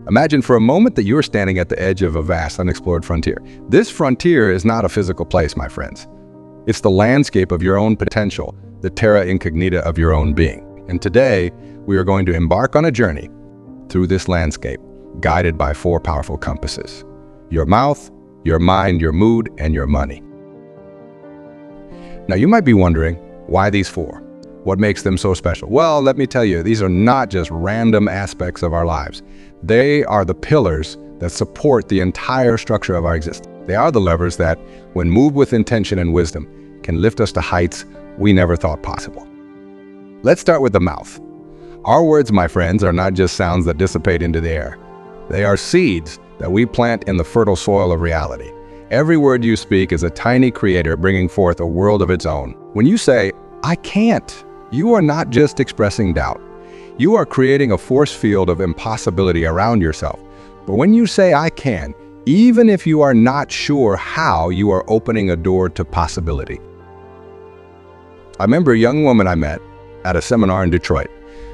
Imagine for a moment that you're standing at the edge of a vast, unexplored frontier. This frontier is not a physical place, my friends. It's the landscape of your own potential, the terra incognita of your own being. And today, we are going to embark on a journey through this landscape, guided by 4 powerful compasses: your mouth, your mind, your mood, and your money. Now, you might be wondering, why these 4? What makes them so special? Well, let me tell you, these are not just random aspects of our lives. They are the pillars that support the entire structure of our existence. They are the levers that, when moved with intention and wisdom, can lift us to heights we never thought possible. Let's start with the mouth. Our words, my friends, are not just sounds that dissipate into the air. They are seeds that we plant in the fertile soil of reality. Every word you speak is a tiny creator bringing forth a world of its own. When you say, "I can't," you are not just expressing doubt. You are creating a force field of impossibility around yourself. But when you say, "I can," even if you are not sure how, you are opening a door to possibility. I remember a young woman I met at a seminar in Detroit.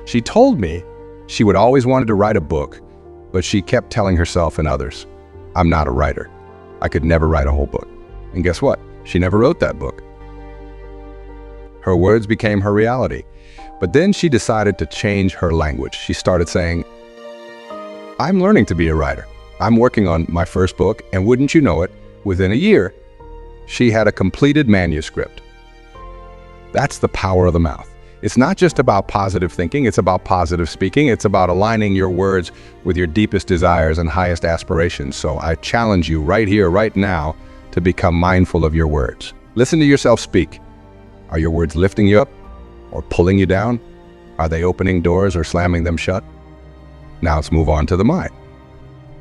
She told me she would always wanted to write a book, but she kept telling herself and others, "I'm not a writer. I could never write a whole book." And guess what? She never wrote that book. Her words became her reality. But then she decided to change her language. She started saying, "I'm learning to be a writer. I'm working on my first book," and wouldn't you know it, within a year, she had a completed manuscript. That's the power of the mouth. It's not just about positive thinking, it's about positive speaking. It's about aligning your words with your deepest desires and highest aspirations. So I challenge you right here, right now, to become mindful of your words. Listen to yourself speak. Are your words lifting you up or pulling you down? Are they opening doors or slamming them shut? Now let's move on to the mind.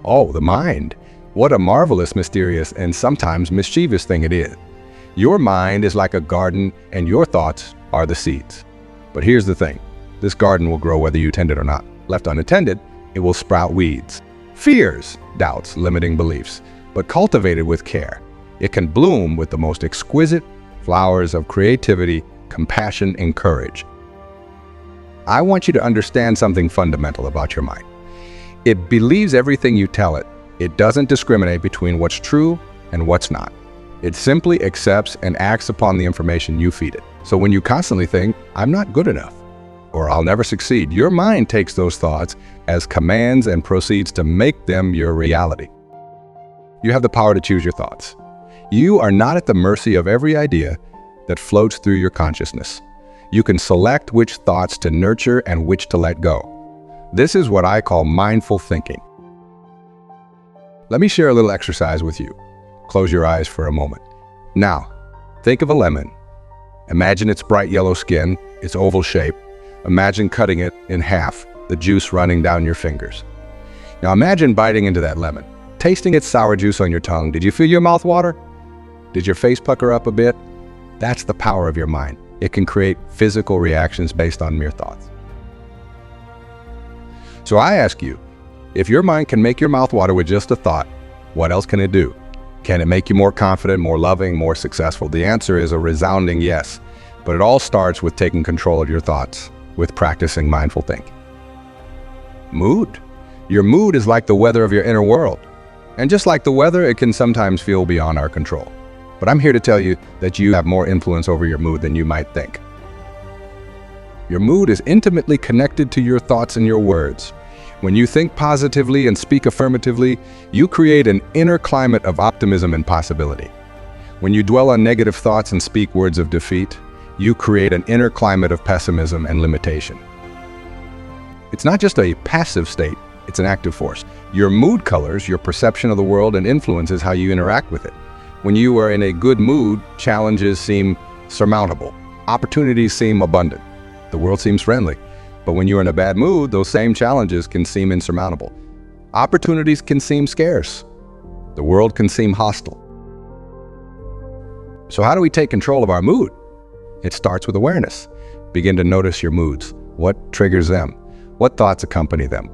Oh, the mind. What a marvelous, mysterious, and sometimes mischievous thing it is. Your mind is like a garden and your thoughts are the seeds. But here's the thing. This garden will grow whether you tend it or not. Left unattended, it will sprout weeds, fears, doubts, limiting beliefs. But cultivated with care, it can bloom with the most exquisite flowers of creativity, compassion, and courage. I want you to understand something fundamental about your mind. It believes everything you tell it. It doesn't discriminate between what's true and what's not. It simply accepts and acts upon the information you feed it. So when you constantly think, "I'm not good enough," or "I'll never succeed," your mind takes those thoughts as commands and proceeds to make them your reality. You have the power to choose your thoughts. You are not at the mercy of every idea that floats through your consciousness. You can select which thoughts to nurture and which to let go. This is what I call mindful thinking. Let me share a little exercise with you. Close your eyes for a moment. Now, think of a lemon. Imagine its bright yellow skin, its oval shape. Imagine cutting it in half, the juice running down your fingers. Now imagine biting into that lemon, tasting its sour juice on your tongue. Did you feel your mouth water? Did your face pucker up a bit? That's the power of your mind. It can create physical reactions based on mere thoughts. So I ask you, if your mind can make your mouth water with just a thought, what else can it do? Can it make you more confident, more loving, more successful? The answer is a resounding yes. But it all starts with taking control of your thoughts, with practicing mindful thinking. Mood. Your mood is like the weather of your inner world. And just like the weather, it can sometimes feel beyond our control. But I'm here to tell you that you have more influence over your mood than you might think. Your mood is intimately connected to your thoughts and your words. When you think positively and speak affirmatively, you create an inner climate of optimism and possibility. When you dwell on negative thoughts and speak words of defeat, you create an inner climate of pessimism and limitation. It's not just a passive state, it's an active force. Your mood colors your perception of the world and influences how you interact with it. When you are in a good mood, challenges seem surmountable. Opportunities seem abundant. The world seems friendly. But when you're in a bad mood, those same challenges can seem insurmountable. Opportunities can seem scarce. The world can seem hostile. So how do we take control of our mood? It starts with awareness. Begin to notice your moods. What triggers them? What thoughts accompany them?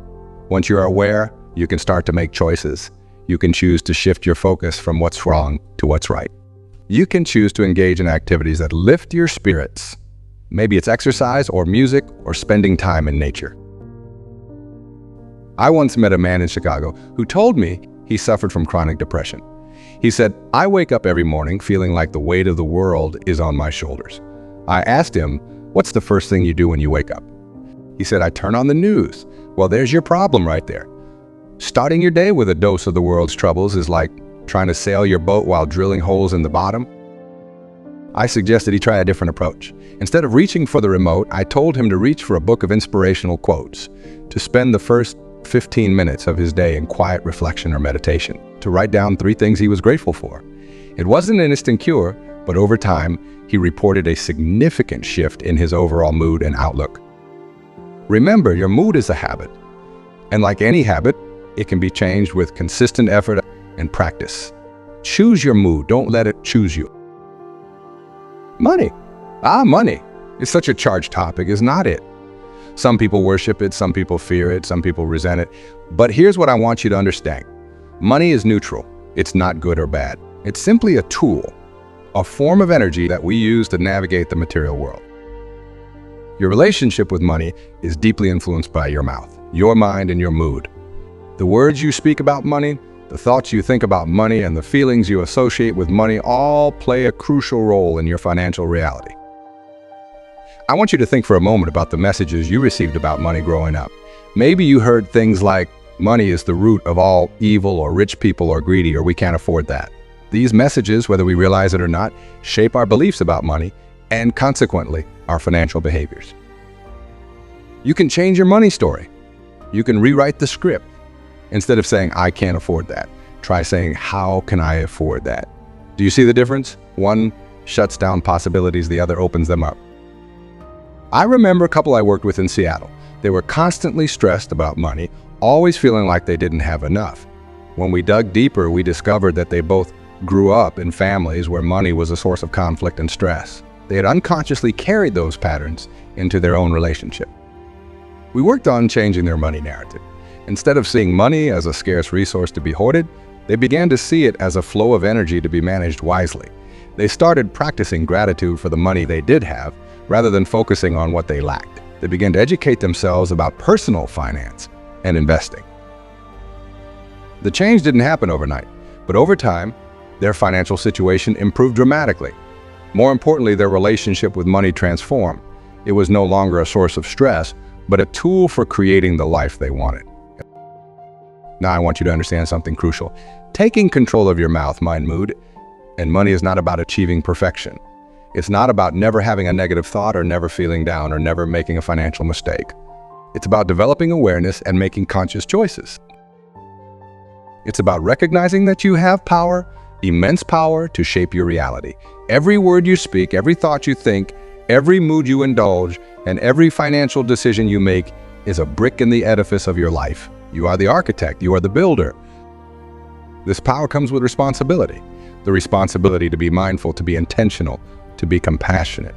Once you're aware, you can start to make choices. You can choose to shift your focus from what's wrong to what's right. You can choose to engage in activities that lift your spirits. Maybe it's exercise or music or spending time in nature. I once met a man in Chicago who told me he suffered from chronic depression. He said, "I wake up every morning feeling like the weight of the world is on my shoulders." I asked him, "What's the first thing you do when you wake up?" He said, "I turn on the news." Well, there's your problem right there. Starting your day with a dose of the world's troubles is like trying to sail your boat while drilling holes in the bottom. I suggested he try a different approach. Instead of reaching for the remote, I told him to reach for a book of inspirational quotes, to spend the first 15 minutes of his day in quiet reflection or meditation, to write down 3 things he was grateful for. It wasn't an instant cure, but over time, he reported a significant shift in his overall mood and outlook. Remember, your mood is a habit. And like any habit, it can be changed with consistent effort and practice. Choose your mood, don't let it choose you. Money. Money. It's such a charged topic, is not it? Some people worship it, some people fear it, some people resent it. But here's what I want you to understand. Money is neutral. It's not good or bad. It's simply a tool, a form of energy that we use to navigate the material world. Your relationship with money is deeply influenced by your mouth, your mind, and your mood. The words you speak about money, the thoughts you think about money, and the feelings you associate with money all play a crucial role in your financial reality. I want you to think for a moment about the messages you received about money growing up. Maybe you heard things like, "Money is the root of all evil," or "Rich people are greedy," or "We can't afford that." These messages, whether we realize it or not, shape our beliefs about money and, consequently, our financial behaviors. You can change your money story. You can rewrite the script. Instead of saying, "I can't afford that," try saying, "How can I afford that?" Do you see the difference? One shuts down possibilities, the other opens them up. I remember a couple I worked with in Seattle. They were constantly stressed about money, always feeling like they didn't have enough. When we dug deeper, we discovered that they both grew up in families where money was a source of conflict and stress. They had unconsciously carried those patterns into their own relationship. We worked on changing their money narrative. Instead of seeing money as a scarce resource to be hoarded, they began to see it as a flow of energy to be managed wisely. They started practicing gratitude for the money they did have, rather than focusing on what they lacked. They began to educate themselves about personal finance and investing. The change didn't happen overnight, but over time, their financial situation improved dramatically. More importantly, their relationship with money transformed. It was no longer a source of stress, but a tool for creating the life they wanted. Now I want you to understand something crucial. Taking control of your mouth, mind, mood, and money is not about achieving perfection. It's not about never having a negative thought or never feeling down or never making a financial mistake. It's about developing awareness and making conscious choices. It's about recognizing that you have power, immense power, to shape your reality. Every word you speak, every thought you think, every mood you indulge, and every financial decision you make is a brick in the edifice of your life. You are the architect, you are the builder. This power comes with responsibility. The responsibility to be mindful, to be intentional, to be compassionate,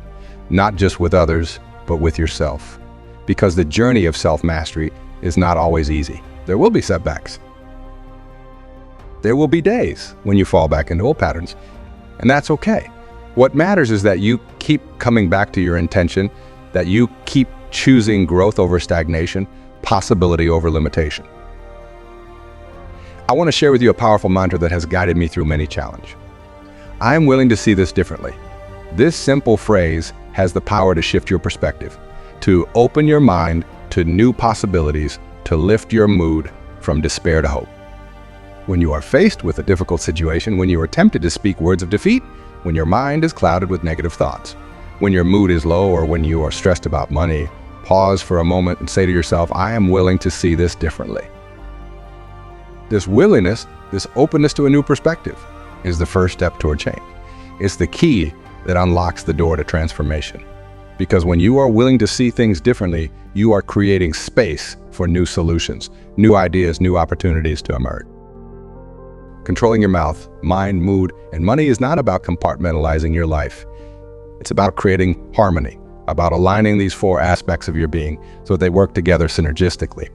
not just with others, but with yourself. Because the journey of self-mastery is not always easy. There will be setbacks. There will be days when you fall back into old patterns, and that's okay. What matters is that you keep coming back to your intention, that you keep choosing growth over stagnation, possibility over limitation. I want to share with you a powerful mantra that has guided me through many challenges. I am willing to see this differently. This simple phrase has the power to shift your perspective, to open your mind to new possibilities, to lift your mood from despair to hope. When you are faced with a difficult situation, when you are tempted to speak words of defeat, when your mind is clouded with negative thoughts, when your mood is low, or when you are stressed about money, pause for a moment and say to yourself, "I am willing to see this differently." This willingness, this openness to a new perspective, is the first step toward change. It's the key that unlocks the door to transformation. Because when you are willing to see things differently, you are creating space for new solutions, new ideas, new opportunities to emerge. Controlling your mouth, mind, mood, and money is not about compartmentalizing your life. It's about creating harmony, about aligning these 4 aspects of your being so that they work together synergistically.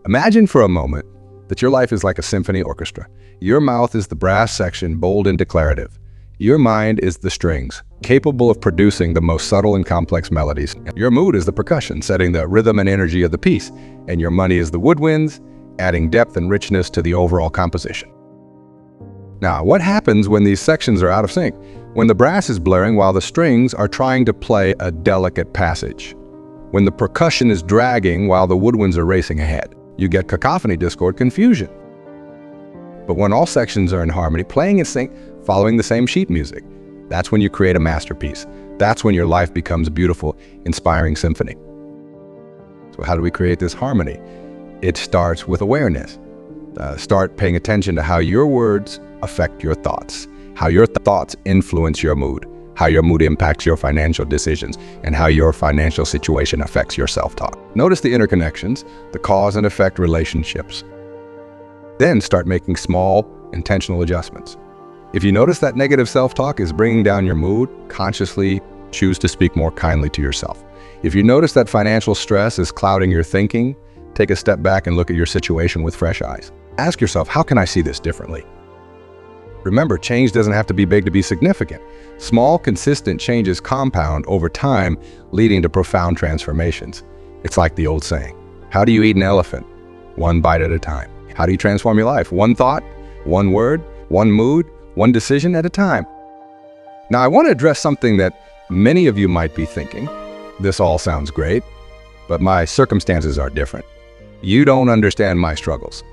Imagine for a moment that your life is like a symphony orchestra. Your mouth is the brass section, bold and declarative. Your mind is the strings, capable of producing the most subtle and complex melodies. Your mood is the percussion, setting the rhythm and energy of the piece. And your money is the woodwinds, adding depth and richness to the overall composition. Now, what happens when these sections are out of sync? When the brass is blaring while the strings are trying to play a delicate passage. When the percussion is dragging while the woodwinds are racing ahead. You get cacophony, discord, confusion. But when all sections are in harmony, playing in sync, following the same sheet music, that's when you create a masterpiece. That's when your life becomes a beautiful, inspiring symphony. So how do we create this harmony? It starts with awareness. Start paying attention to how your words affect your thoughts, how your thoughts influence your mood, how your mood impacts your financial decisions, and how your financial situation affects your self-talk. Notice the interconnections, the cause and effect relationships. Then start making small, intentional adjustments. If you notice that negative self-talk is bringing down your mood, consciously choose to speak more kindly to yourself. If you notice that financial stress is clouding your thinking, take a step back and look at your situation with fresh eyes. Ask yourself, how can I see this differently? Remember, change doesn't have to be big to be significant. Small, consistent changes compound over time, leading to profound transformations. It's like the old saying, how do you eat an elephant? One bite at a time. How do you transform your life? One thought, one word, one mood, one decision at a time. Now, I want to address something that many of you might be thinking. This all sounds great, but my circumstances are different. You don't understand my struggles.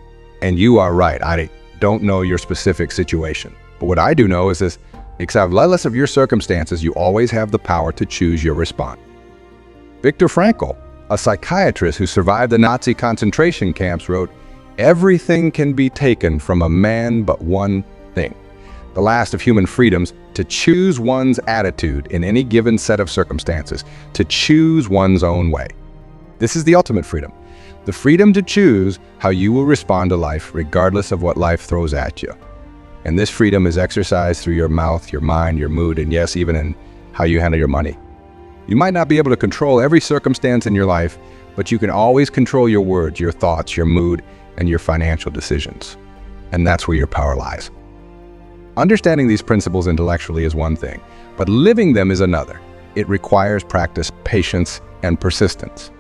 And you are right, I don't know your specific situation. But what I do know is this, regardless of your circumstances, you always have the power to choose your response. Viktor Frankl, a psychiatrist who survived the Nazi concentration camps, wrote, "Everything can be taken from a man but one thing, the last of human freedoms, to choose one's attitude in any given set of circumstances, to choose one's own way." This is the ultimate freedom. The freedom to choose how you will respond to life, regardless of what life throws at you. And this freedom is exercised through your mouth, your mind, your mood, and yes, even in how you handle your money. You might not be able to control every circumstance in your life, but you can always control your words, your thoughts, your mood, and your financial decisions. And that's where your power lies. Understanding these principles intellectually is one thing, but living them is another. It requires practice, patience, and persistence.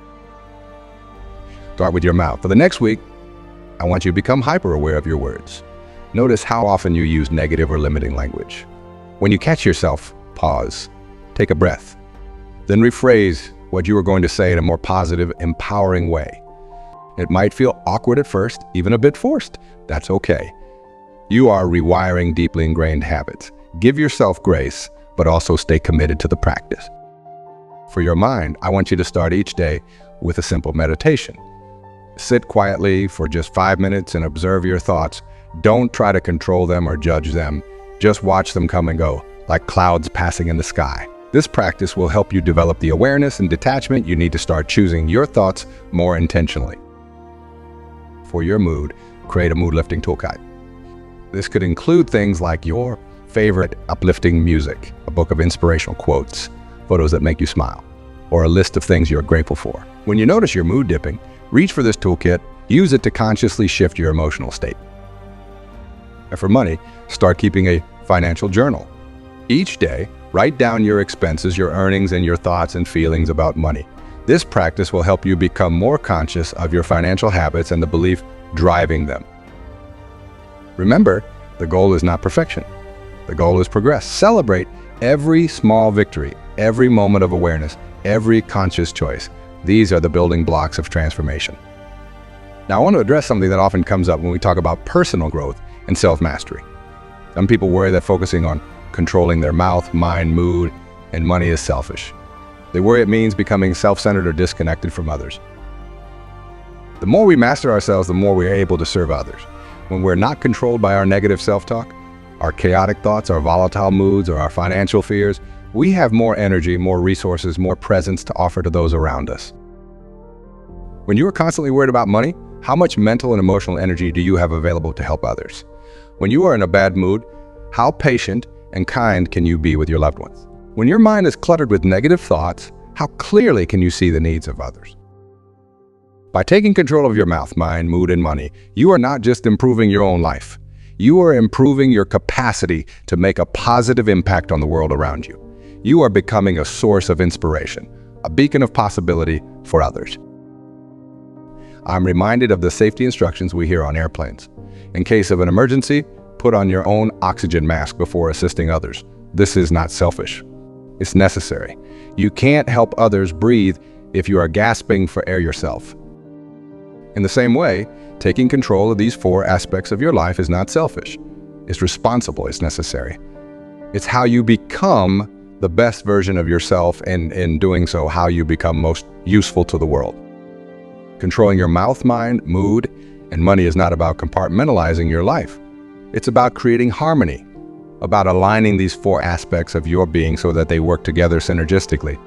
Start with your mouth. For the next week, I want you to become hyper-aware of your words. Notice how often you use negative or limiting language. When you catch yourself, pause, take a breath, then rephrase what you are going to say in a more positive, empowering way. It might feel awkward at first, even a bit forced. That's okay. You are rewiring deeply ingrained habits. Give yourself grace, but also stay committed to the practice. For your mind, I want you to start each day with a simple meditation. Sit quietly for just 5 minutes and observe your thoughts. Don't try to control them or judge them. Just watch them come and go, like clouds passing in the sky. This practice will help you develop the awareness and detachment you need to start choosing your thoughts more intentionally. For your mood, create a mood-lifting toolkit. This could include things like your favorite uplifting music, a book of inspirational quotes, photos that make you smile, or a list of things you're grateful for. When you notice your mood dipping, reach for this toolkit, use it to consciously shift your emotional state. And for money, start keeping a financial journal. Each day, write down your expenses, your earnings, and your thoughts and feelings about money. This practice will help you become more conscious of your financial habits and the belief driving them. Remember, the goal is not perfection. The goal is progress. Celebrate every small victory, every moment of awareness, every conscious choice. These are the building blocks of transformation. Now, I want to address something that often comes up when we talk about personal growth and self-mastery. Some people worry that focusing on controlling their mouth, mind, mood, and money is selfish. They worry it means becoming self-centered or disconnected from others. The more we master ourselves, the more we are able to serve others. When we're not controlled by our negative self-talk, our chaotic thoughts, our volatile moods, or our financial fears, we have more energy, more resources, more presence to offer to those around us. When you are constantly worried about money, how much mental and emotional energy do you have available to help others? When you are in a bad mood, how patient and kind can you be with your loved ones? When your mind is cluttered with negative thoughts, how clearly can you see the needs of others? By taking control of your mouth, mind, mood, and money, you are not just improving your own life. You are improving your capacity to make a positive impact on the world around you. You are becoming a source of inspiration, a beacon of possibility for others. I'm reminded of the safety instructions we hear on airplanes. In case of an emergency, put on your own oxygen mask before assisting others. This is not selfish. It's necessary. You can't help others breathe if you are gasping for air yourself. In the same way, taking control of these 4 aspects of your life is not selfish. It's responsible, it's necessary. It's how you become the best version of yourself, and in doing so, how you become most useful to the world. Controlling your mouth, mind, mood, and money is not about compartmentalizing your life. It's about creating harmony, about aligning these 4 aspects of your being so that they work together synergistically.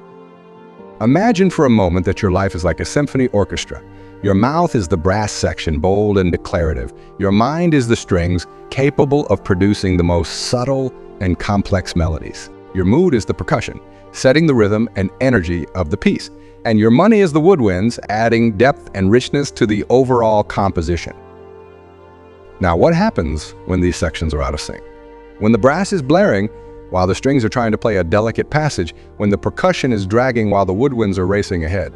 Imagine for a moment that your life is like a symphony orchestra. Your mouth is the brass section, bold and declarative. Your mind is the strings, capable of producing the most subtle and complex melodies. Your mood is the percussion, setting the rhythm and energy of the piece. And your money is the woodwinds, adding depth and richness to the overall composition. Now, what happens when these sections are out of sync? When the brass is blaring while the strings are trying to play a delicate passage, when the percussion is dragging while the woodwinds are racing ahead,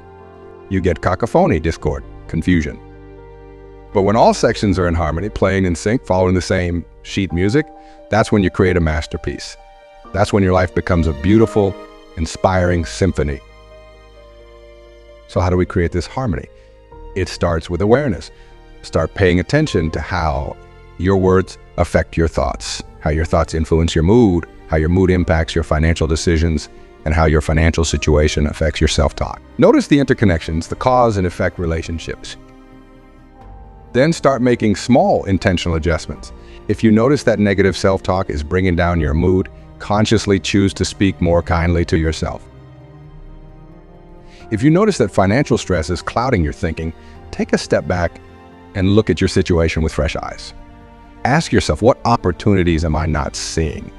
you get cacophony, discord, confusion. But when all sections are in harmony, playing in sync, following the same sheet music, that's when you create a masterpiece. That's when your life becomes a beautiful, inspiring symphony. So how do we create this harmony? It starts with awareness. Start paying attention to how your words affect your thoughts, how your thoughts influence your mood, how your mood impacts your financial decisions, and how your financial situation affects your self-talk. Notice the interconnections, the cause and effect relationships. Then start making small intentional adjustments. If you notice that negative self-talk is bringing down your mood, consciously choose to speak more kindly to yourself. If you notice that financial stress is clouding your thinking, take a step back and look at your situation with fresh eyes. Ask yourself, what opportunities am I not seeing?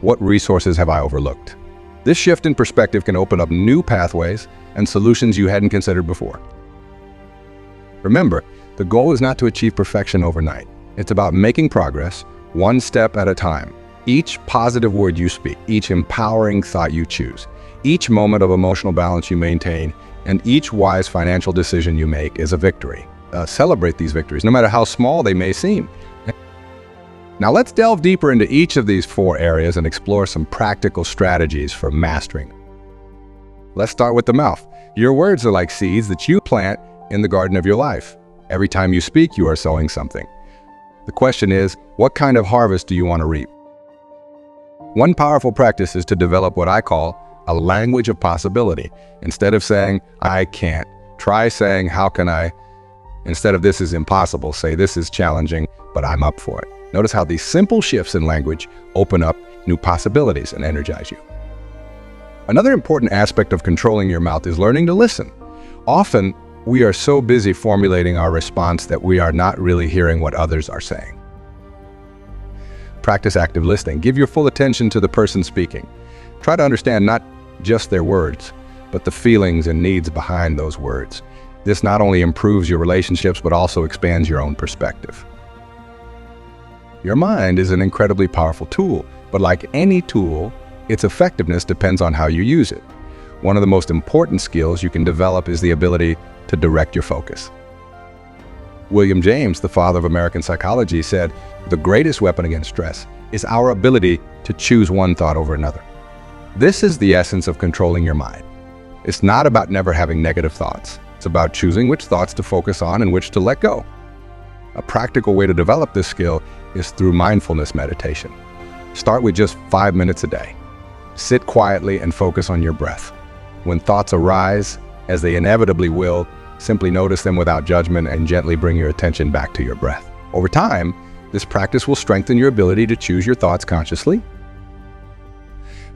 What resources have I overlooked? This shift in perspective can open up new pathways and solutions you hadn't considered before. Remember, the goal is not to achieve perfection overnight. It's about making progress, one step at a time. Each positive word you speak, each empowering thought you choose, each moment of emotional balance you maintain, and each wise financial decision you make is a victory. Celebrate these victories, no matter how small they may seem. Now let's delve deeper into each of these 4 areas and explore some practical strategies for mastering. Let's start with the mouth. Your words are like seeds that you plant in the garden of your life. Every time you speak, you are sowing something. The question is, what kind of harvest do you want to reap? One powerful practice is to develop what I call a language of possibility. Instead of saying, I can't, try saying, how can I? Instead of this is impossible, say this is challenging, but I'm up for it. Notice how these simple shifts in language open up new possibilities and energize you. Another important aspect of controlling your mouth is learning to listen. Often, we are so busy formulating our response that we are not really hearing what others are saying. Practice active listening. Give your full attention to the person speaking. Try to understand not just their words, but the feelings and needs behind those words. This not only improves your relationships, but also expands your own perspective. Your mind is an incredibly powerful tool, but like any tool, its effectiveness depends on how you use it. One of the most important skills you can develop is the ability to direct your focus. William James, the father of American psychology, said, "The greatest weapon against stress is our ability to choose one thought over another." This is the essence of controlling your mind. It's not about never having negative thoughts. It's about choosing which thoughts to focus on and which to let go. A practical way to develop this skill is through mindfulness meditation. Start with just 5 minutes a day. Sit quietly and focus on your breath. When thoughts arise, as they inevitably will, simply notice them without judgment and gently bring your attention back to your breath. Over time, this practice will strengthen your ability to choose your thoughts consciously.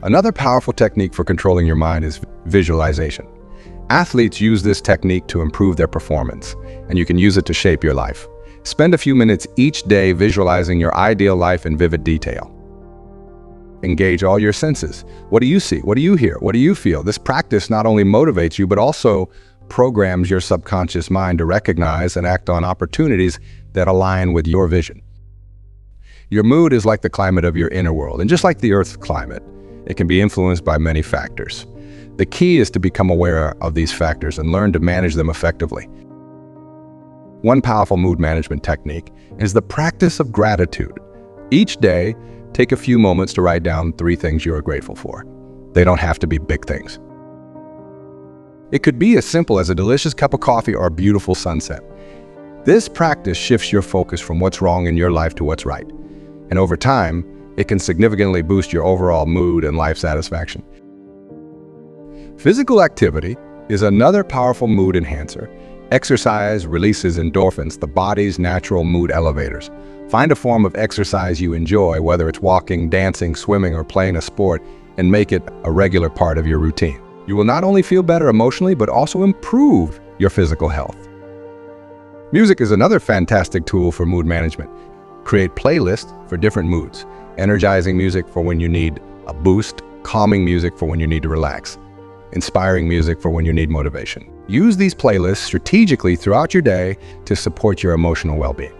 Another powerful technique for controlling your mind is visualization. Athletes use this technique to improve their performance, and you can use it to shape your life. Spend a few minutes each day visualizing your ideal life in vivid detail. Engage all your senses. What do you see? What do you hear? What do you feel? This practice not only motivates you, but also programs your subconscious mind to recognize and act on opportunities that align with your vision. Your mood is like the climate of your inner world, and just like the Earth's climate, it can be influenced by many factors. The key is to become aware of these factors and learn to manage them effectively. One powerful mood management technique is the practice of gratitude. Each day, take a few moments to write down 3 things you are grateful for. They don't have to be big things. It could be as simple as a delicious cup of coffee or a beautiful sunset. This practice shifts your focus from what's wrong in your life to what's right. And over time, it can significantly boost your overall mood and life satisfaction. Physical activity is another powerful mood enhancer. Exercise releases endorphins, the body's natural mood elevators. Find a form of exercise you enjoy, whether it's walking, dancing, swimming, or playing a sport, and make it a regular part of your routine. You will not only feel better emotionally, but also improve your physical health. Music is another fantastic tool for mood management. Create playlists for different moods. Energizing music for when you need a boost, calming music for when you need to relax, inspiring music for when you need motivation. Use these playlists strategically throughout your day to support your emotional well-being.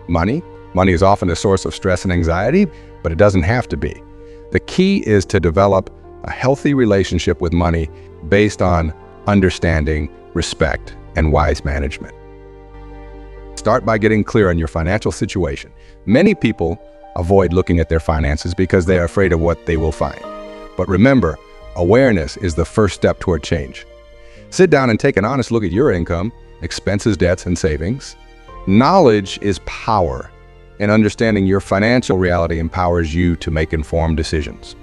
Money is often a source of stress and anxiety, but it doesn't have to be. The key is to develop a healthy relationship with money based on understanding, respect, and wise management. Start by getting clear on your financial situation. Many people avoid looking at their finances because they are afraid of what they will find. But remember, awareness is the first step toward change. Sit down and take an honest look at your income, expenses, debts, and savings. Knowledge is power, and understanding your financial reality empowers you to make informed decisions.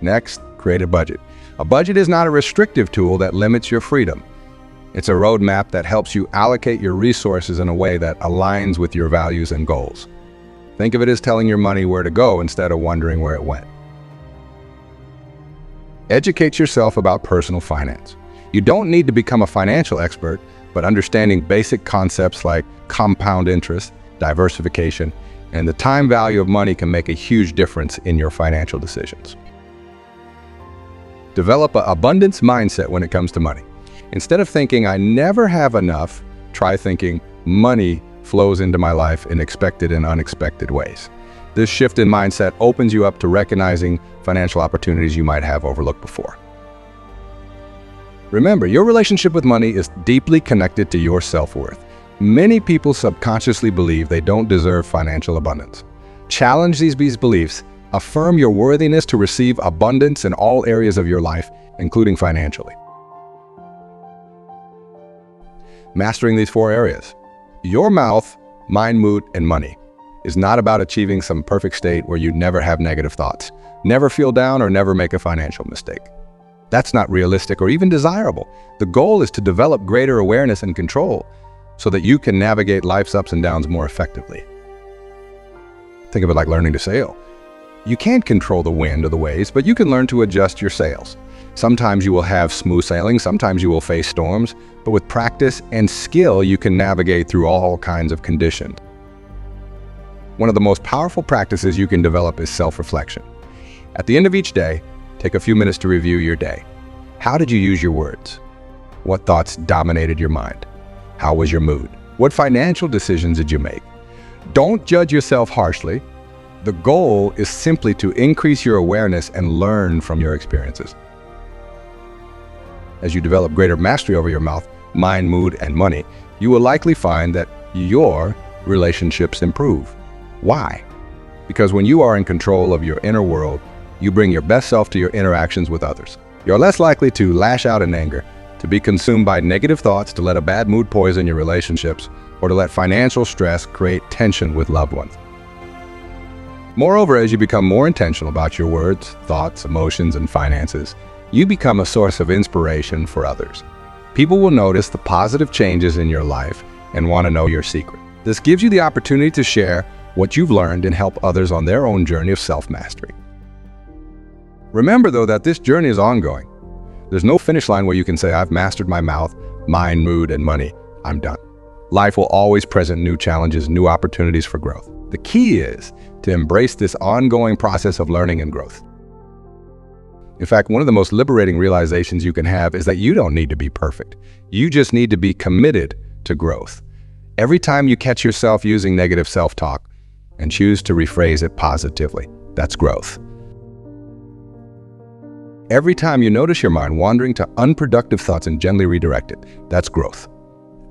Next, create a budget. A budget is not a restrictive tool that limits your freedom. It's a roadmap that helps you allocate your resources in a way that aligns with your values and goals. Think of it as telling your money where to go instead of wondering where it went. Educate yourself about personal finance. You don't need to become a financial expert, but understanding basic concepts like compound interest, diversification, and the time value of money can make a huge difference in your financial decisions. Develop an abundance mindset when it comes to money. Instead of thinking, I never have enough, try thinking, money flows into my life in expected and unexpected ways. This shift in mindset opens you up to recognizing financial opportunities you might have overlooked before. Remember, your relationship with money is deeply connected to your self-worth. Many people subconsciously believe they don't deserve financial abundance. Challenge these beliefs. Affirm your worthiness to receive abundance in all areas of your life, including financially. Mastering these 4 areas. Your mouth, mind, mood, and money is not about achieving some perfect state where you never have negative thoughts, never feel down, or never make a financial mistake. That's not realistic or even desirable. The goal is to develop greater awareness and control so that you can navigate life's ups and downs more effectively. Think of it like learning to sail. You can't control the wind or the waves, but you can learn to adjust your sails. Sometimes you will have smooth sailing, sometimes you will face storms, but with practice and skill, you can navigate through all kinds of conditions. One of the most powerful practices you can develop is self-reflection. At the end of each day, take a few minutes to review your day. How did you use your words? What thoughts dominated your mind? How was your mood? What financial decisions did you make? Don't judge yourself harshly. The goal is simply to increase your awareness and learn from your experiences. As you develop greater mastery over your mouth, mind, mood, and money, you will likely find that your relationships improve. Why? Because when you are in control of your inner world, you bring your best self to your interactions with others. You're less likely to lash out in anger, to be consumed by negative thoughts, to let a bad mood poison your relationships, or to let financial stress create tension with loved ones. Moreover, as you become more intentional about your words, thoughts, emotions, and finances, you become a source of inspiration for others. People will notice the positive changes in your life and want to know your secret. This gives you the opportunity to share what you've learned and help others on their own journey of self-mastery. Remember, though, that this journey is ongoing. There's no finish line where you can say, I've mastered my mouth, mind, mood, and money. I'm done. Life will always present new challenges, new opportunities for growth. The key is to embrace this ongoing process of learning and growth. In fact, one of the most liberating realizations you can have is that you don't need to be perfect. You just need to be committed to growth. Every time you catch yourself using negative self-talk and choose to rephrase it positively, that's growth. Every time you notice your mind wandering to unproductive thoughts and gently redirect it, that's growth.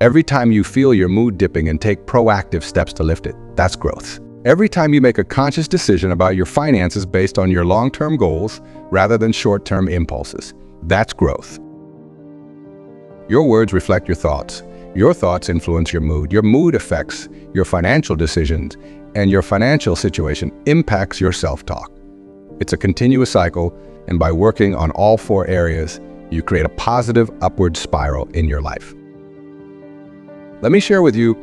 Every time you feel your mood dipping and take proactive steps to lift it, that's growth. Every time you make a conscious decision about your finances based on your long-term goals rather than short-term impulses, that's growth. Your words reflect your thoughts. Your thoughts influence your mood affects your financial decisions, and your financial situation impacts your self-talk. It's a continuous cycle, and by working on all four areas, you create a positive upward spiral in your life. Let me share with you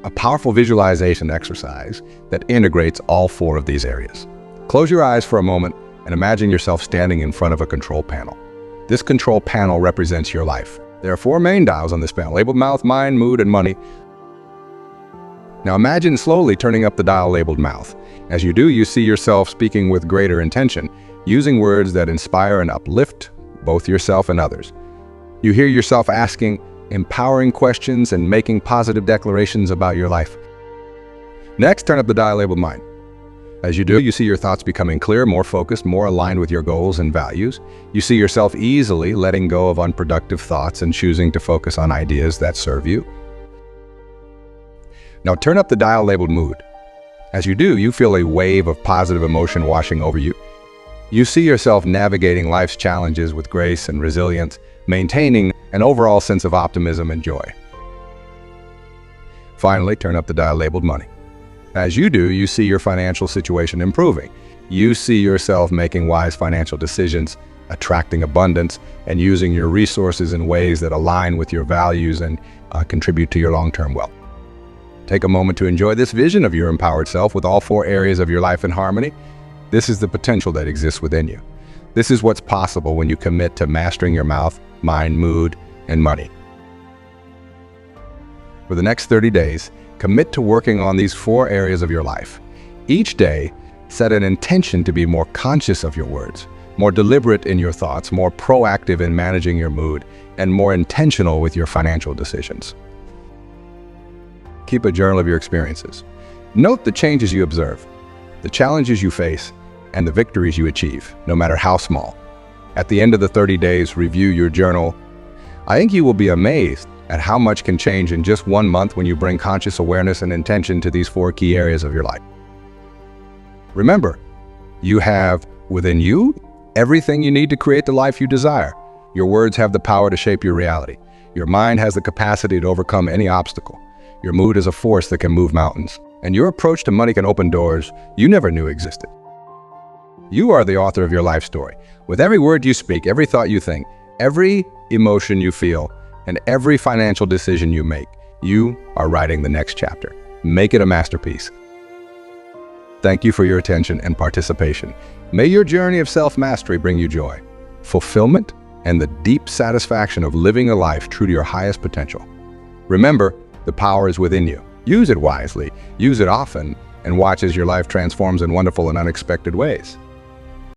a powerful visualization exercise that integrates all four of these areas. Close your eyes for a moment and imagine yourself standing in front of a control panel. This control panel represents your life. There are four main dials on this panel, labeled mouth, mind, mood, and money. Now imagine slowly turning up the dial labeled mouth. As you do, you see yourself speaking with greater intention, using words that inspire and uplift both yourself and others. You hear yourself asking empowering questions and making positive declarations about your life. Next, turn up the dial labeled mind. As you do, you see your thoughts becoming clearer, more focused, more aligned with your goals and values. You see yourself easily letting go of unproductive thoughts and choosing to focus on ideas that serve you. Now turn up the dial labeled mood. As you do, you feel a wave of positive emotion washing over you. You see yourself navigating life's challenges with grace and resilience, maintaining an overall sense of optimism and joy. Finally, turn up the dial labeled money. As you do, you see your financial situation improving. You see yourself making wise financial decisions, attracting abundance, and using your resources in ways that align with your values and contribute to your long-term wealth. Take a moment to enjoy this vision of your empowered self with all four areas of your life in harmony. This is the potential that exists within you. This is what's possible when you commit to mastering your mouth, mind, mood, and money. For the next 30 days, commit to working on these four areas of your life. Each day, set an intention to be more conscious of your words, more deliberate in your thoughts, more proactive in managing your mood, and more intentional with your financial decisions. Keep a journal of your experiences. Note the changes you observe, the challenges you face, and the victories you achieve, no matter how small. At the end of the 30 days, review your journal. I think you will be amazed at how much can change in just 1 month when you bring conscious awareness and intention to these four key areas of your life. Remember, you have within you everything you need to create the life you desire. Your words have the power to shape your reality. Your mind has the capacity to overcome any obstacle. Your mood is a force that can move mountains. And your approach to money can open doors you never knew existed. You are the author of your life story. With every word you speak, every thought you think, every emotion you feel, and every financial decision you make, you are writing the next chapter. Make it a masterpiece. Thank you for your attention and participation. May your journey of self-mastery bring you joy, fulfillment, and the deep satisfaction of living a life true to your highest potential. Remember, the power is within you. Use it wisely, use it often, and watch as your life transforms in wonderful and unexpected ways.